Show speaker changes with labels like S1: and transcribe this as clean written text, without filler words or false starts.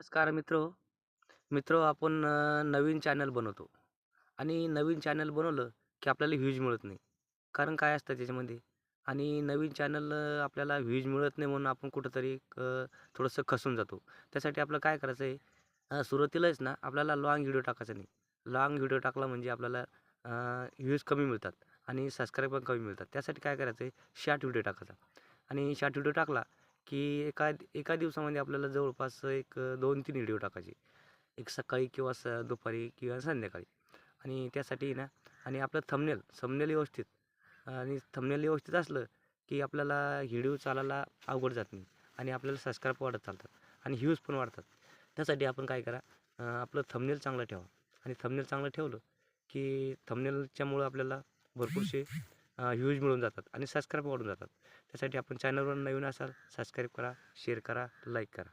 S1: नमस्कार मित्रो आपण नवीन चॅनल बनवतो आणि नवीन चॅनल बनवलं की आपल्याला व्ह्यूज मिळत नाही. कारण काय असतं त्याच्यामध्ये आणि नवीन चॅनल आपल्याला व्ह्यूज मिळत नाही म्हणून आपण कुठेतरी थोडंसं खचून जातो. त्यासाठी आपलं काय करायचं आहे, सुरुवातीलाच ना आपल्याला लाँग व्हिडिओ टाकायचा नाही. लाँग व्हिडिओ टाकला म्हणजे आपल्याला व्ह्यूज कमी मिळतात आणि सबस्क्राईब पण कमी मिळतात. त्यासाठी काय करायचं आहे, शॉर्ट व्हिडिओ टाकायचा आणि शॉर्ट व्हिडिओ टाकला की एका एका दिवसामध्ये आपल्याला जवळपास एक 2-3 व्हिडिओ टाकायचे. एक सकाळी किंवा दुपारी किंवा संध्याकाळी. आणि त्यासाठी ना आणि आपलं थंबनेल व्यवस्थित आणि थंबनेल व्यवस्थित असलं की आपल्याला व्हिडिओ चालायला अवघड जात नाही आणि आपल्याला सबस्क्राईब वाढत चालतात आणि व्ह्यूज पण वाढतात. त्यासाठी आपण काय करा, आपलं थंबनेल चांगलं ठेवा आणि थंबनेल चांगलं ठेवलं की थंबनेलच्यामुळं आपल्याला भरपूरसे व्ह्यूज मिळून जातात आणि सबस्क्राईब वाढून जातात. त्यासाठी आपण चॅनलवर नवीन असाल, सबस्क्राईब करा, शेअर करा, लाईक करा.